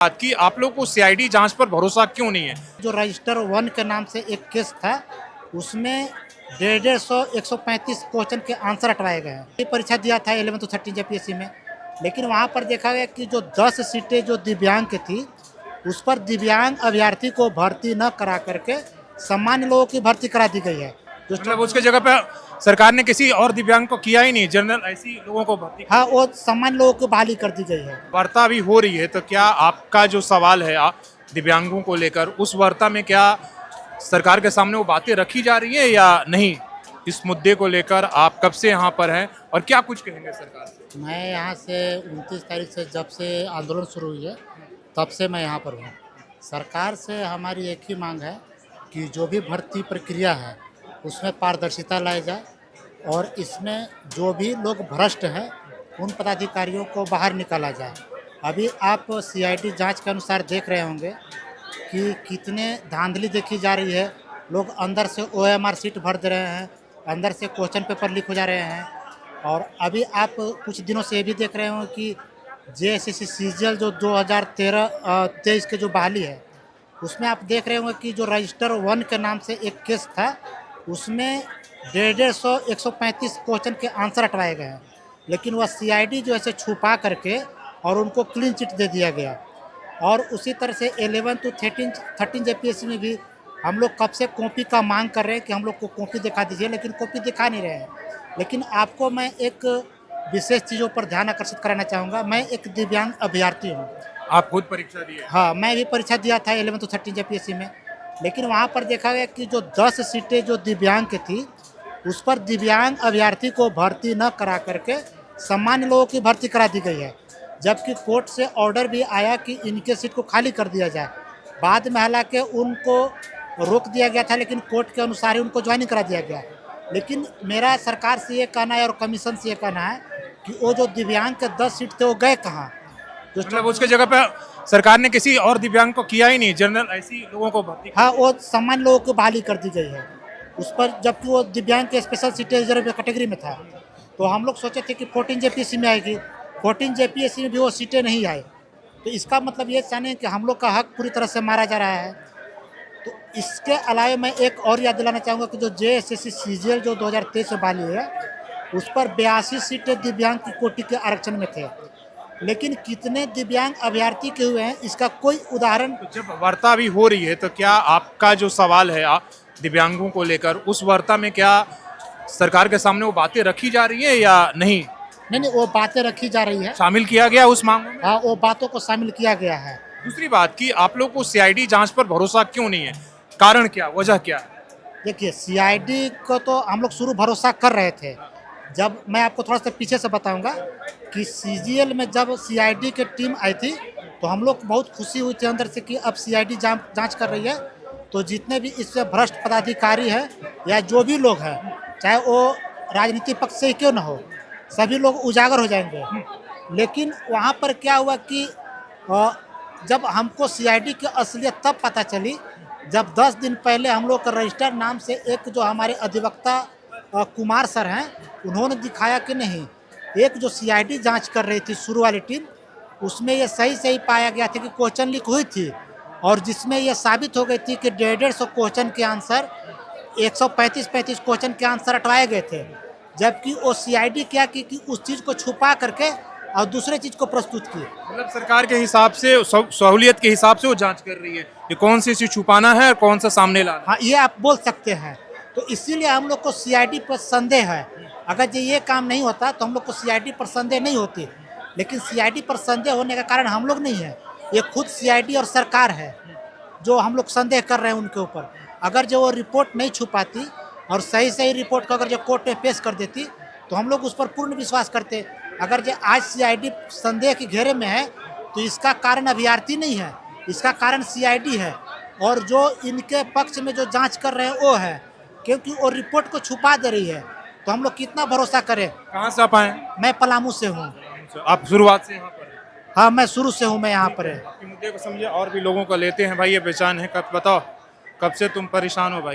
बात की आप लोग को सीआईडी जांच पर भरोसा क्यों नहीं है? जो रजिस्टर 1 के नाम से एक केस था, उसमें 150-135 क्वेश्चन के आंसर हटवाए गए हैं। ये परीक्षा दिया था 11 to 13 जेपीएससी में, लेकिन वहाँ पर देखा गया कि जो 10 सीटें जो दिव्यांग की थी, उस पर दिव्यांग अभ्यर्थी को भर्ती न करा करके सामान्य लोगों की भर्ती करा दी गई है। मतलब उसके जगह पे सरकार ने किसी और दिव्यांग को किया ही नहीं, जनरल ऐसी लोगों को भर्ती। हाँ, वो सामान्य लोगों को बहाली कर दी गई है। वार्ता भी हो रही है, तो क्या आपका जो सवाल है दिव्यांगों को लेकर, उस वार्ता में क्या सरकार के सामने वो बातें रखी जा रही है या नहीं? इस मुद्दे को लेकर आप कब से यहाँ पर हैं और क्या कुछ कहेंगे सरकार से? मैं यहाँ से 29 तारीख से जब से आंदोलन शुरू हुई है, तब से मैं यहाँ पर हूँ। सरकार से हमारी एक ही मांग है कि जो भी भर्ती प्रक्रिया है, उसमें पारदर्शिता लाई जाए और इसमें जो भी लोग भ्रष्ट हैं, उन पदाधिकारियों को बाहर निकाला जाए। अभी आप सीआईडी जांच के अनुसार देख रहे होंगे कि कितने धांधली देखी जा रही है। लोग अंदर से ओएमआर सीट भर दे रहे हैं, अंदर से क्वेश्चन पेपर लीक हो जा रहे हैं। और अभी आप कुछ दिनों से ये भी देख रहे हो कि जेएसएससी सीजीएल जो 2023 के जो बहाली है, उसमें आप देख रहे होंगे कि जो रजिस्टर 1 के नाम से एक केस था, उसमें 150-135 क्वेश्चन के आंसर हटवाए गए हैं, लेकिन वह सीआईडी जो है छुपा करके और उनको क्लीन चिट दे दिया गया। और उसी तरह से 11 to 13 जेपीएससी में भी हम लोग कब से कॉपी का मांग कर रहे हैं कि हम लोग को कॉपी दिखा दीजिए, लेकिन कॉपी दिखा नहीं रहे हैं। लेकिन आपको मैं एक विशेष चीज़ों पर ध्यान आकर्षित कराना चाहूँगा। मैं एक दिव्यांग अभ्यर्थी हूँ। आप खुद परीक्षा दिए? हाँ, मैं भी परीक्षा दिया था 11 to 13 जेपीएससी में, लेकिन वहाँ पर देखा गया कि जो 10 सीटें जो दिव्यांग की थी, उस पर दिव्यांग अभ्यर्थी को भर्ती न करा करके सामान्य लोगों की भर्ती करा दी गई है। जबकि कोर्ट से ऑर्डर भी आया कि इनके सीट को खाली कर दिया जाए। बाद में हालांकि उनको रोक दिया गया था, लेकिन कोर्ट के अनुसार ही उनको ज्वाइनिंग करा दिया गया। लेकिन मेरा सरकार से ये कहना है और कमीशन से ये कहना है कि वो जो दिव्यांग के 10 सीट थे, वो गए कहाँ? मतलब उसके जगह पे सरकार ने किसी और दिव्यांग को किया ही नहीं, जनरल ऐसी लोगों को भर्ती। हाँ, वो सामान्य लोगों को बहाली कर दी गई है उस पर, जबकि वो दिव्यांग के स्पेशल सीटें रिजर्व कैटेगरी में था। तो हम लोग सोचे थे कि 14 जेपीएससी में आएगी, 14 जेपीएससी में भी वो सीटें नहीं आई। तो इसका मतलब ये जाने कि हम लोग का हक पूरी तरह से मारा जा रहा है। तो इसके अलावा मैं एक और याद दिलाना चाहूँगा कि जो जेएसएससी सीजीएल जो 2023 में बहाली है, उस पर 82 सीटें दिव्यांग की कोटि के आरक्षण में थे, लेकिन कितने दिव्यांग अभ्यर्थी के हुए हैं, इसका कोई उदाहरण। तो जब वार्ता भी हो रही है, तो क्या आपका जो सवाल है दिव्यांगों को लेकर, उस वार्ता में क्या सरकार के सामने वो बातें रखी जा रही है या नहीं? नहीं, वो बातें रखी जा रही है। शामिल किया गया उस मांग में? हाँ, वो बातों को शामिल किया गया है। दूसरी बात की आप लोग को सीआईडी जांच पर भरोसा क्यों नहीं है? कारण क्या, वजह क्या है? देखिए, सीआईडी को तो हम लोग शुरू भरोसा कर रहे थे। जब मैं आपको थोड़ा सा पीछे से बताऊंगा कि सीजीएल में जब सीआईडी की टीम आई थी, तो हम लोग बहुत खुशी हुई थी अंदर से कि अब सीआईडी जांच कर रही है। तो जितने भी इससे भ्रष्ट पदाधिकारी हैं या जो भी लोग हैं, चाहे वो राजनीतिक पक्ष से क्यों ना हो, सभी लोग उजागर हो जाएंगे। लेकिन वहाँ पर क्या हुआ कि जब हमको सीआईडी की असलियत तब पता चली, जब 10 दिन पहले हम लोग का रजिस्टर नाम से एक जो हमारे अधिवक्ता कुमार सर हैं, उन्होंने दिखाया कि नहीं, एक जो सीआईडी जांच कर रही थी शुरू वाली टीम, उसमें ये सही पाया गया था कि क्वेश्चन लीक हुई थी, और जिसमें ये साबित हो गई थी कि 150 क्वेश्चन के आंसर 135 क्वेश्चन के आंसर हटवाए गए थे। जबकि वो सीआईडी क्या कि उस चीज़ को छुपा करके और दूसरे चीज़ को प्रस्तुत की। मतलब सरकार के हिसाब से, सहूलियत के हिसाब से वो जांच कर रही है कि कौन सी चीज छुपाना है और कौन सा सामने लाना है। हाँ, ये आप बोल सकते हैं। तो इसीलिए हम लोग को सीआईडी पर संदेह है। अगर ये काम नहीं होता तो हम लोग को सीआईडी पर संदेह नहीं होती, लेकिन सीआईडी पर संदेह होने का कारण हम लोग नहीं है, ये खुद सीआईडी और सरकार है जो हम लोग संदेह कर रहे हैं उनके ऊपर। अगर जो वो रिपोर्ट नहीं छुपाती और सही रिपोर्ट को अगर जो कोर्ट में पेश कर देती, तो हम लोग उस पर पूर्ण विश्वास करते। अगर जो आज सीआईडी संदेह के घेरे में है, तो इसका कारण अभ्यर्थी नहीं है, इसका कारण सीआईडी है। और जो इनके पक्ष में जो जांच कर रहे हैं वो है, क्योंकि वो रिपोर्ट को छुपा दे रही है। तो हम लोग कितना भरोसा करें? कहाँ से आप आए? मैं पलामू से हूँ। आप शुरुआत से यहाँ पर हैं? हाँ, मैं शुरू से हूँ, मैं यहाँ पर है। आपके मुद्दे को समझे और भी लोगों को लेते हैं। भाई ये पहचान है, कब बताओ, कब से तुम परेशान हो भाई?